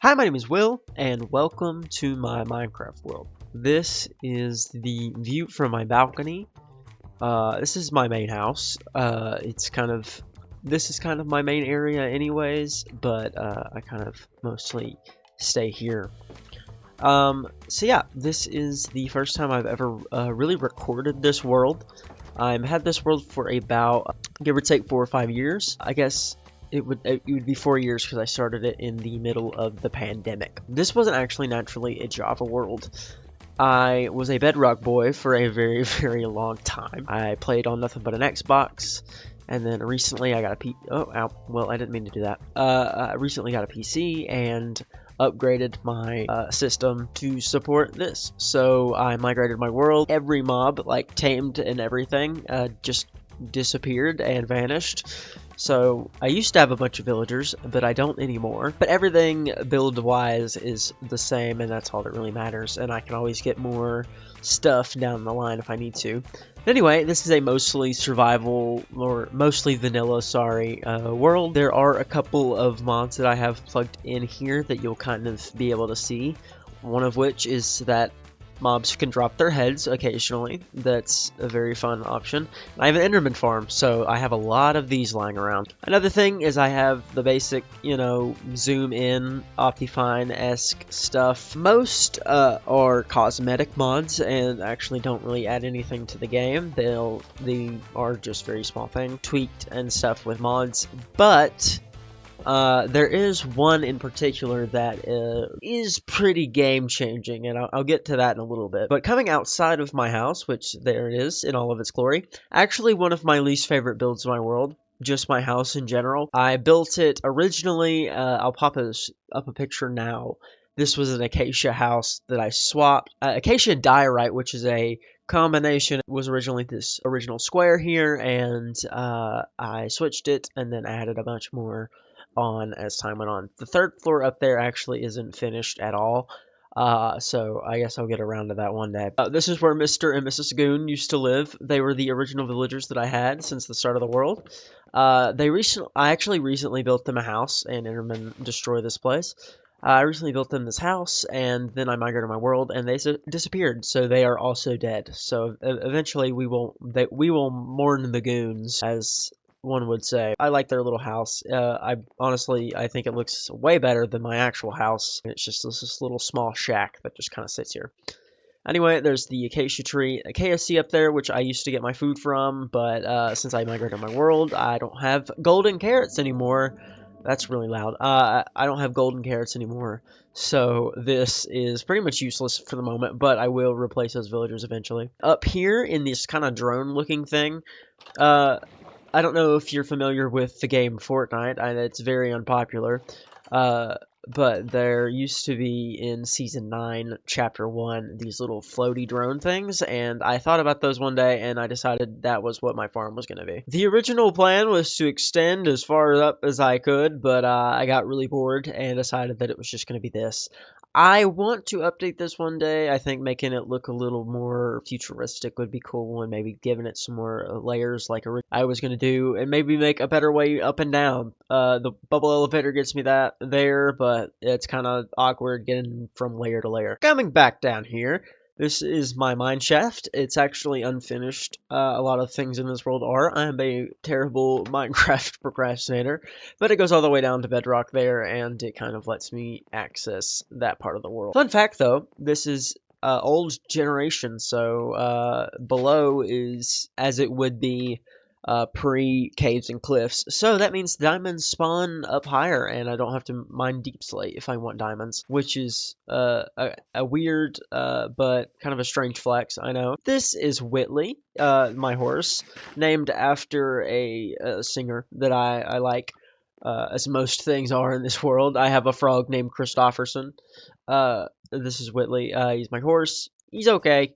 Hi, my name is Will, and welcome to my Minecraft world. This is the view from my balcony. This is my main house. This is kind of my main area anyways, but I kind of mostly stay here. So yeah, this is the first time I've ever really recorded this world. I've had this world for about, give or take, 4 or 5 years. I guess it would be 4 years because I started it in the middle of the pandemic. This wasn't actually naturally a Java world. I was a Bedrock boy for a very, very long time. I played on nothing but an Xbox, and then recently I got a well, I didn't mean to do that. I recently got a PC and upgraded my system to support this. So I migrated my world. Every mob, like tamed and everything, just disappeared and vanished. So I used to have a bunch of villagers, but I don't anymore. But everything build-wise is the same, and that's all that really matters. And I can always get more stuff down the line if I need to. Anyway, this is a mostly survival, or mostly vanilla, world. There are a couple of mods that I have plugged in here that you'll kind of be able to see. One of which is that mobs can drop their heads occasionally. That's a very fun option. I have an Enderman farm, so I have a lot of these lying around. Another thing is I have the basic, zoom in, Optifine-esque stuff. Most are cosmetic mods and actually don't really add anything to the game. They are just very small things, tweaked and stuff with mods, but there is one in particular that is pretty game-changing, and I'll get to that in a little bit. But coming outside of my house, which there it is in all of its glory, actually one of my least favorite builds in my world, just my house in general. I built it originally, I'll pop up a picture now. This was an acacia house that I swapped. Acacia diorite, which is a combination, was originally this original square here, and I switched it and then added a bunch more on as time went on. The third floor up there actually isn't finished at all, so I guess I'll get around to that one day. This is where Mr. and Mrs. Goon used to live. They were the original villagers that I had since the start of the world. I actually recently built them a house, and Enderman destroyed this place. I recently built them this house, and then I migrated my world, and they disappeared, so they are also dead. So eventually we will mourn the goons, as one would say. I like their little house. I think it looks way better than my actual house. It's just this little small shack that just kind of sits here. Anyway, there's the acacia tree, a KFC up there, which I used to get my food from, but since I migrated my world, I don't have golden carrots anymore. That's really loud. I don't have golden carrots anymore, so this is pretty much useless for the moment, but I will replace those villagers eventually. Up here in this kind of drone-looking thing, I don't know if you're familiar with the game Fortnite, and it's very unpopular, but there used to be in Season 9, Chapter 1, these little floaty drone things, and I thought about those one day, and I decided that was what my farm was going to be. The original plan was to extend as far up as I could, but I got really bored and decided that it was just going to be this. I want to update this one day. I think making it look a little more futuristic would be cool, and maybe giving it some more layers like I was going to do, and maybe make a better way up and down. The bubble elevator gets me that there, but it's kind of awkward getting from layer to layer. Coming back down here, this is my mine shaft. It's actually unfinished. A lot of things in this world are. I'm a terrible Minecraft procrastinator, but it goes all the way down to bedrock there, and it kind of lets me access that part of the world. Fun fact, though, this is old generation, so below is as it would be pre-caves and cliffs. So that means diamonds spawn up higher, and I don't have to mine deep slate if I want diamonds, which is a weird but kind of a strange flex, I know. This is Whitley, my horse, named after a singer that I like, as most things are in this world. I have a frog named Christofferson. This is Whitley. He's my horse. He's okay.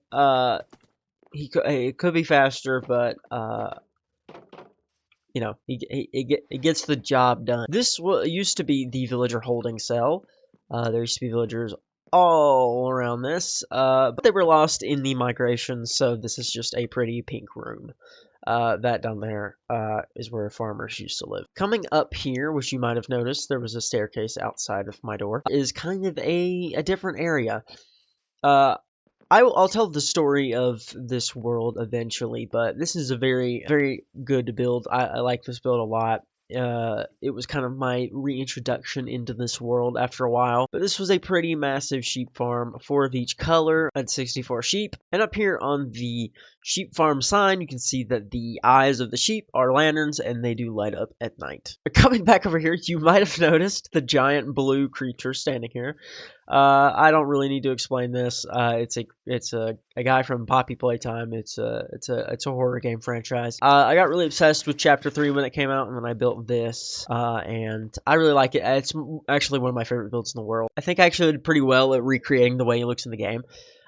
He could be faster, but he gets the job done. This used to be the villager holding cell. There used to be villagers all around this, but they were lost in the migration, so this is just a pretty pink room. That down there is where farmers used to live. Coming up here, which you might have noticed, there was a staircase outside of my door, is kind of a different area. Uh, I'll tell the story of this world eventually, but this is a very good build. I like this build a lot. It was kind of my reintroduction into this world after a while. But this was a pretty massive sheep farm, 4 of each color, and 64 sheep. And up here on the sheep farm sign, you can see that the eyes of the sheep are lanterns, and they do light up at night. Coming back over here, you might have noticed the giant blue creature standing here. I don't really need to explain this. It's a guy from Poppy Playtime. It's a horror game franchise. I got really obsessed with Chapter 3 when it came out, and then I built this. And I really like it. It's actually one of my favorite builds in the world. I think I actually did pretty well at recreating the way he looks in the game.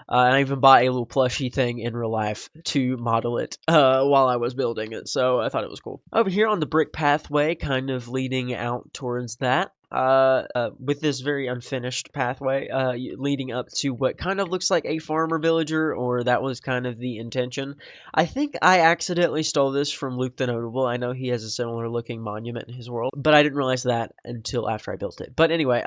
And I even bought a little plushie thing in real life to model it while I was building it, so I thought it was cool. Over here on the brick pathway, kind of leading out towards that, with this very unfinished pathway leading up to what kind of looks like a farmer villager, or that was kind of the intention. I think I accidentally stole this from Luke the Notable. I know he has a similar looking monument in his world, but I didn't realize that until after I built it. But anyway,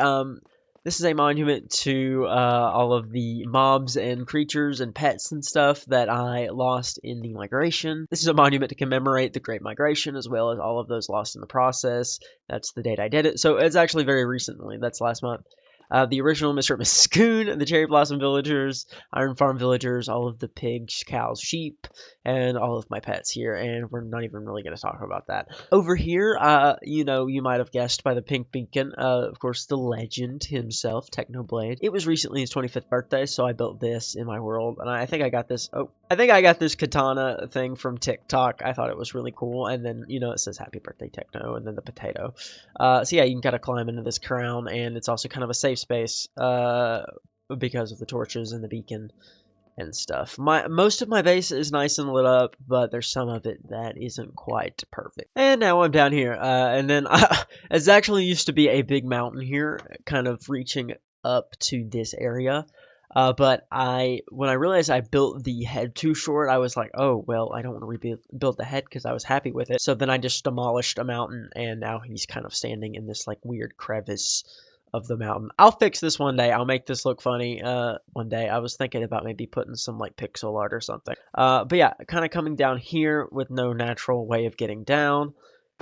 this is a monument to all of the mobs and creatures and pets and stuff that I lost in the migration. This is a monument to commemorate the Great Migration, as well as all of those lost in the process. That's the date I did it. So it's actually very recently. That's last month. The original Mr. and Mrs. Coon, the Cherry Blossom villagers, Iron Farm villagers, all of the pigs, cows, sheep, and all of my pets here, and we're not even really going to talk about that. Over here, you might have guessed by the pink beacon, of course, the legend himself, Technoblade. It was recently his 25th birthday, so I built this in my world, and I think I got this katana thing from TikTok. I thought it was really cool, and then, it says Happy Birthday Techno, and then the potato. So yeah, you can kind of climb into this crown, and it's also kind of a safe space because of the torches and the beacon and stuff. Most of my base is nice and lit up, but there's some of it that isn't quite perfect. And now I'm down here, and then it's actually used to be a big mountain here, kind of reaching up to this area. But when I realized I built the head too short, I was like, oh, well, I don't want to rebuild the head because I was happy with it. So then I just demolished a mountain, and now he's kind of standing in this like weird crevice of the mountain. I'll fix this one day. I'll make this look funny one day. I was thinking about maybe putting some like pixel art or something. But yeah, kind of coming down here with no natural way of getting down,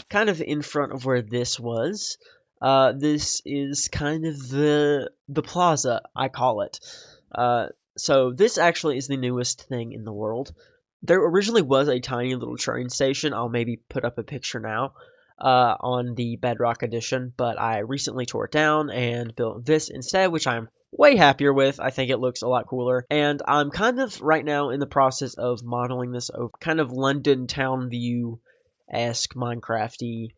kind of in front of where this was. This is kind of the plaza, I call it. So this actually is the newest thing in the world. There originally was a tiny little train station. I'll maybe put up a picture now on the Bedrock edition, but I recently tore it down and built this instead, which I'm way happier with. I think it looks a lot cooler, and I'm kind of right now in the process of modeling this over kind of London town view-esque Minecraft-y,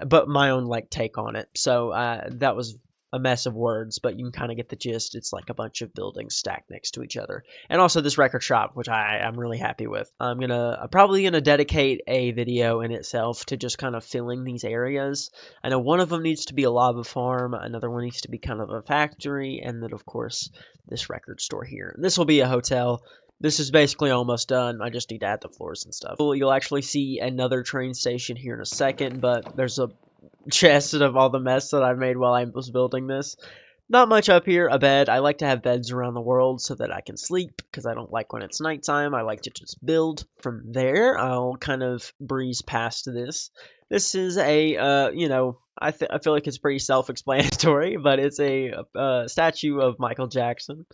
but my own like take on it. So that was a mess of words, but you can kind of get the gist. It's like a bunch of buildings stacked next to each other. And also this record shop, which I'm really happy with. I'm probably gonna dedicate a video in itself to just kind of filling these areas. I know one of them needs to be a lava farm, another one needs to be kind of a factory, and then of course this record store here. This will be a hotel. This is basically almost done. I just need to add the floors and stuff. You'll actually see another train station here in a second, but there's a chest of all the mess that I've made while I was building this. Not much up here. A bed. I like to have beds around the world so that I can sleep, because I don't like when it's nighttime. I like to just build. From there, I'll kind of breeze past this. This is a, I feel like it's pretty self-explanatory, but it's a statue of Michael Jackson.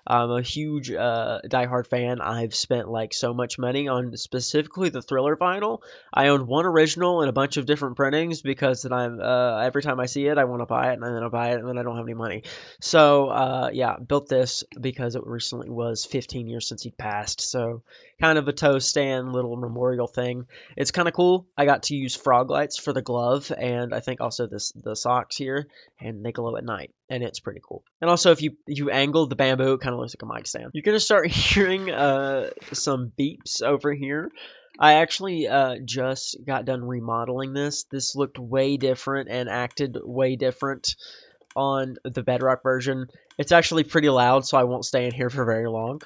I'm a huge Die-Hard fan. I've spent like so much money on specifically the Thriller vinyl. I own one original and a bunch of different printings because then every time I see it, I want to buy it, and then I buy it, and then I don't have any money. So yeah, built this because it recently was 15 years since he passed. So kind of a toe stand little memorial thing. It's kind of cool. I got to use frog lights for the glove, and I think also the socks here, and they glow at night, and it's pretty cool. And also, if you angle the bamboo, it kind of looks like a mic stand. You're gonna start hearing some beeps over here. I actually just got done remodeling this. This looked way different and acted way different on the Bedrock version. It's actually pretty loud, so I won't stay in here for very long.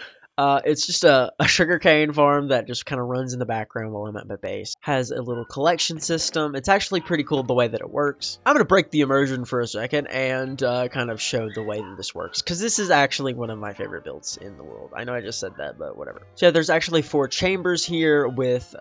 It's just a sugarcane farm that just kind of runs in the background while I'm at my base. Has a little collection system. It's actually pretty cool the way that it works. I'm going to break the immersion for a second and kind of show the way that this works, because this is actually one of my favorite builds in the world. I know I just said that, but whatever. So yeah, there's actually 4 chambers here with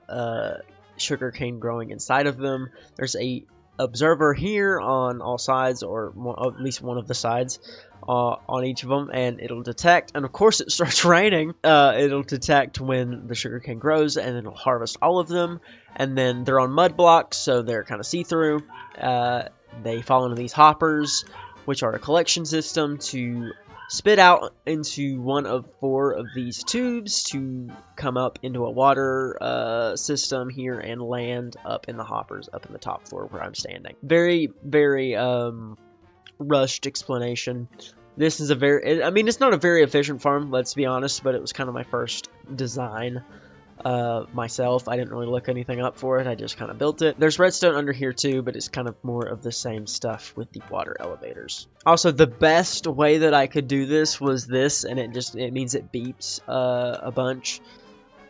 sugarcane growing inside of them. There's a observer here on all sides, or at least one of the sides. On each of them, and it'll detect, and of course it starts raining, it'll detect when the sugarcane grows, and then it'll harvest all of them, and then they're on mud blocks, so they're kind of see-through. They fall into these hoppers, which are a collection system to spit out into one of 4 of these tubes to come up into a water system here and land up in the hoppers, up in the top floor where I'm standing. Very, very, rushed explanation. This is I mean, it's not a very efficient farm, let's be honest, but it was kind of my first design myself. I didn't really look anything up for it, I just kind of built it. There's redstone under here too, but it's kind of more of the same stuff with the water elevators. Also, the best way that I could do this was this, and it means it beeps a bunch.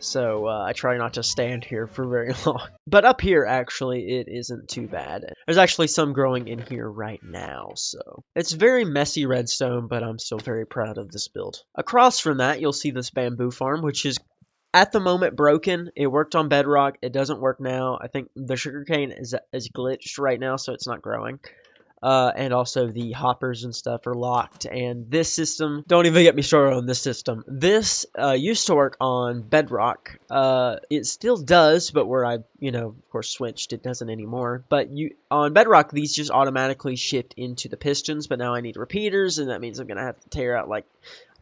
So I try not to stand here for very long. But up here, actually, it isn't too bad. There's actually some growing in here right now, so it's very messy redstone, but I'm still very proud of this build. Across from that, you'll see this bamboo farm, which is at the moment broken. It worked on bedrock. It doesn't work now. I think the sugarcane is glitched right now, so it's not growing. And also the hoppers and stuff are locked. And this system, don't even get me started on this system. This used to work on bedrock. It still does, but where I, of course switched, it doesn't anymore. But on bedrock, these just automatically shift into the pistons, but now I need repeaters, and that means I'm going to have to tear out,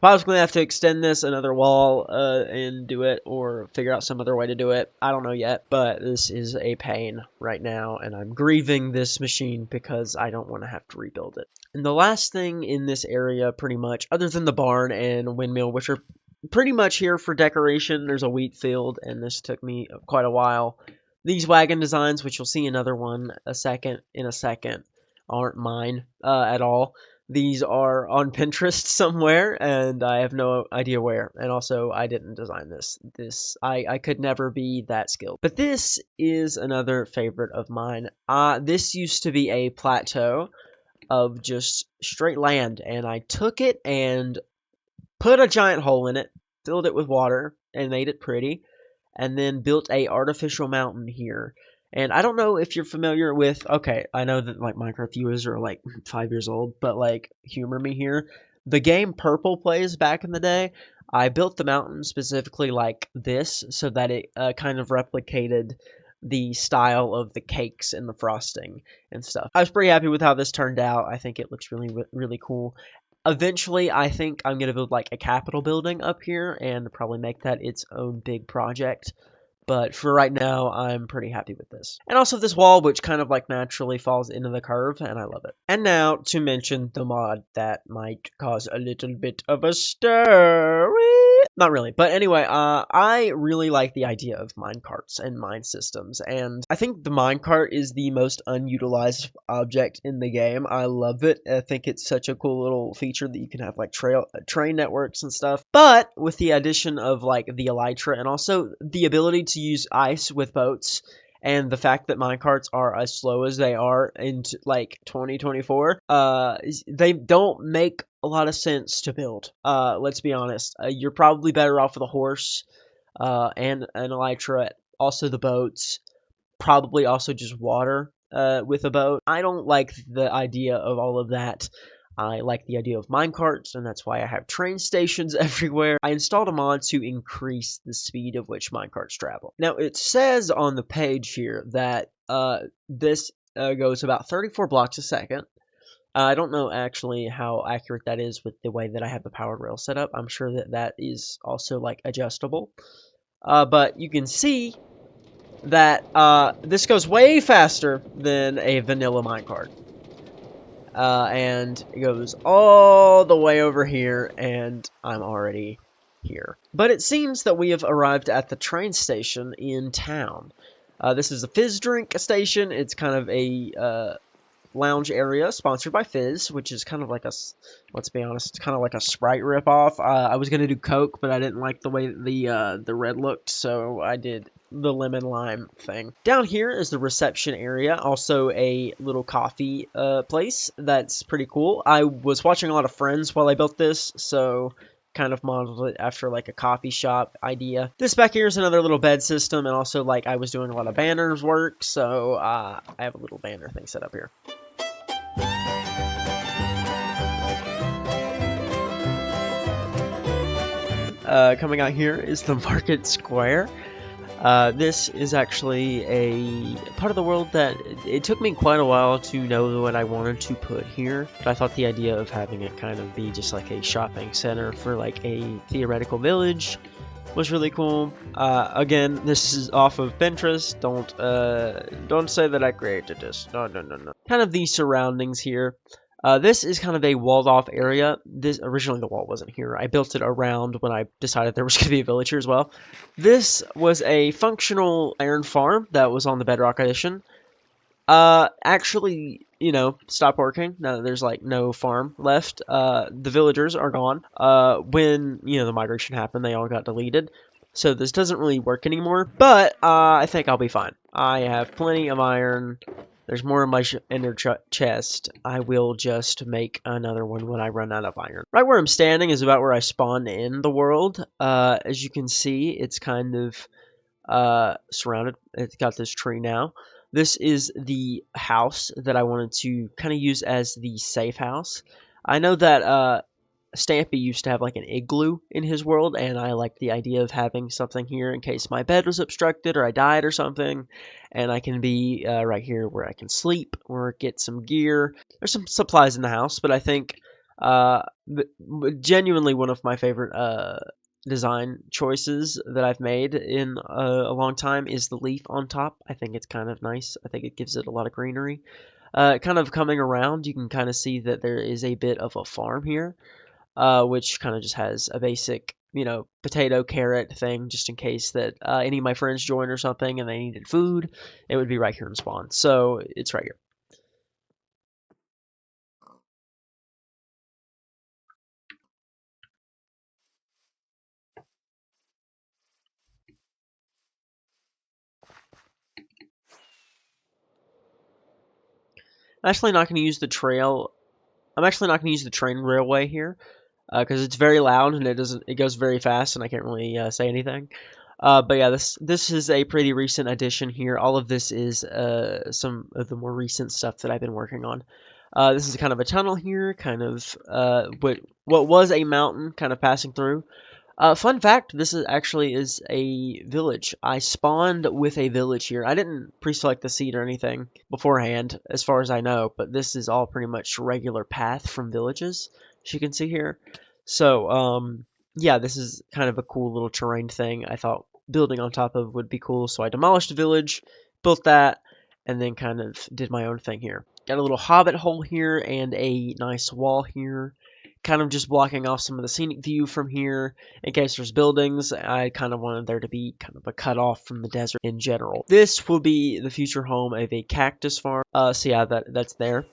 possibly have to extend this another wall and do it, or figure out some other way to do it. I don't know yet, but this is a pain right now, and I'm grieving this machine because I don't want to have to rebuild it. And the last thing in this area, pretty much, other than the barn and windmill, which are pretty much here for decoration, there's a wheat field, and this took me quite a while. These wagon designs, which you'll see another one in a second, aren't mine at all. These are on Pinterest somewhere, and I have no idea where. And also, I didn't design this. I could never be that skilled. But this is another favorite of mine. This used to be a plateau of just straight land, and I took it and put a giant hole in it, filled it with water, and made it pretty, and then built a artificial mountain here. And I don't know if you're familiar with, okay, I know that Minecraft viewers are 5 years old, but humor me here. The game Purple plays back in the day, I built the mountain specifically like this so that it kind of replicated the style of the cakes and the frosting and stuff. I was pretty happy with how this turned out. I think it looks really, really cool. Eventually, I think I'm going to build a Capitol building up here and probably make that its own big project. But for right now, I'm pretty happy with this. And also this wall, which kind of naturally falls into the curve, and I love it. And now to mention the mod that might cause a little bit of a stir. Not really, but anyway, I really like the idea of minecarts and mine systems, and I think the minecart is the most unutilized object in the game. I love it. I think it's such a cool little feature that you can have train networks and stuff. But with the addition of the elytra and also the ability to use ice with boats, and the fact that minecarts are as slow as they are in 2024, they don't make a lot of sense to build. Let's be honest. You're probably better off with a horse and an elytra. Also the boats. Probably also just water with a boat. I don't like the idea of all of that. I like the idea of minecarts, and that's why I have train stations everywhere. I installed a mod to increase the speed of which minecarts travel. Now, it says on the page here that this goes about 34 blocks a second. I don't know actually how accurate that is with the way that I have the powered rail set up. I'm sure that that is also adjustable. But you can see that this goes way faster than a vanilla minecart. And it goes all the way over here, and I'm already here. But it seems that we have arrived at the train station in town. This is a fizz drink station. It's kind of a lounge area sponsored by Fizz, which is kind of like let's be honest, it's kind of like a Sprite ripoff. I was gonna do Coke, but I didn't like the way the red looked, so I did the lemon lime thing. Down here is the reception area, also a little coffee place that's pretty cool. I was watching a lot of Friends while I built this, so kind of modeled it after like a coffee shop idea. This back here is another little bed system, and also like I was doing a lot of banners work, so I have a little banner thing set up here. Coming out here is the market square. This is actually a part of the world that it took me quite a while to know what I wanted to put here, but I thought the idea of having it kind of be just like a shopping center for like a theoretical village was really cool. Again, this is off of Pinterest. Don't say that I created this. No. Kind of the surroundings here. This is kind of a walled-off area. Originally the wall wasn't here. I built it around when I decided there was going to be a village here as well. This was a functional iron farm that was on the Bedrock edition. Actually, stopped working now that there's like no farm left. The villagers are gone. When the migration happened, they all got deleted. So this doesn't really work anymore. But I think I'll be fine. I have plenty of iron. There's more in my inner chest. I will just make another one when I run out of iron. Right where I'm standing is about where I spawned in the world. As you can see, it's kind of surrounded. It's got this tree now. This is the house that I wanted to kind of use as the safe house. I know that Stampy used to have like an igloo in his world, and I liked the idea of having something here in case my bed was obstructed or I died or something, and I can be right here where I can sleep or get some gear. There's some supplies in the house, but I think genuinely one of my favorite design choices that I've made in a long time is the leaf on top. I think it's kind of nice. I think it gives it a lot of greenery. Kind of coming around, you can kind of see that there is a bit of a farm here. Which kind of just has a basic, potato, carrot thing, just in case that any of my friends join or something and they needed food, it would be right here in spawn. So it's right here. I'm actually not going to use the trail. I'm actually not going to use the train railway here because it's very loud and it goes very fast and I can't really say anything. But yeah, this is a pretty recent addition here. All of this is some of the more recent stuff that I've been working on. This is kind of a tunnel here, kind of what was a mountain kind of passing through. Fun fact, this is actually a village. I spawned with a village here. I didn't pre-select the seed or anything beforehand, as far as I know, but this is all pretty much regular path from villages, as you can see here. So, yeah, this is kind of a cool little terrain thing I thought building on top of would be cool. So I demolished a village, built that, and then kind of did my own thing here. Got a little hobbit hole here and a nice wall here. Kind of just blocking off some of the scenic view from here in case there's buildings. I kind of wanted there to be kind of a cutoff from the desert in general. This will be the future home of a cactus farm. So yeah, that's there.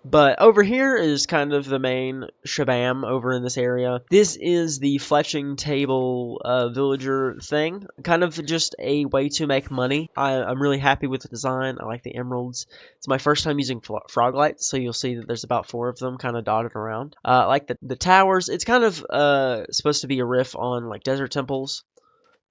But over here is kind of the main shabam over in this area. This is the fletching table villager thing. Kind of just a way to make money. I'm really happy with the design. I like the emeralds. It's my first time using frog lights, so you'll see that there's about 4 of them kind of dotted around. I like the towers. It's kind of supposed to be a riff on like desert temples,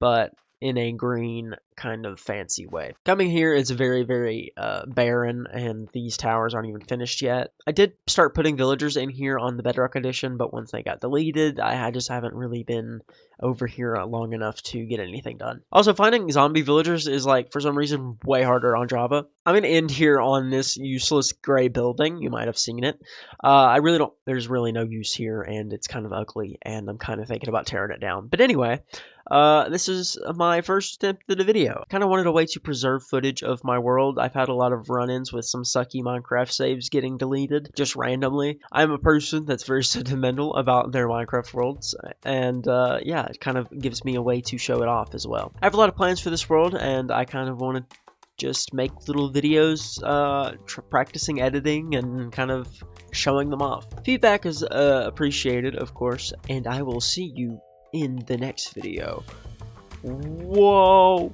but in a green kind of fancy way. Coming here is very, very barren, and these towers aren't even finished yet. I did start putting villagers in here on the Bedrock edition, but once they got deleted, I just haven't really been over here long enough to get anything done. Also, finding zombie villagers is, like, for some reason, way harder on Java. I'm going to end here on this useless gray building. You might have seen it. There's really no use here, and it's kind of ugly, and I'm kind of thinking about tearing it down. But anyway, this is my first attempt at a video. Kind of wanted a way to preserve footage of my world. I've had a lot of run-ins with some sucky Minecraft saves getting deleted just randomly. I'm a person that's very sentimental about their Minecraft worlds, and yeah, it kind of gives me a way to show it off as well. I have a lot of plans for this world, and I kind of wanted just make little videos practicing editing and kind of showing them off. Feedback is appreciated, of course, and I will see you in the next video. Whoa!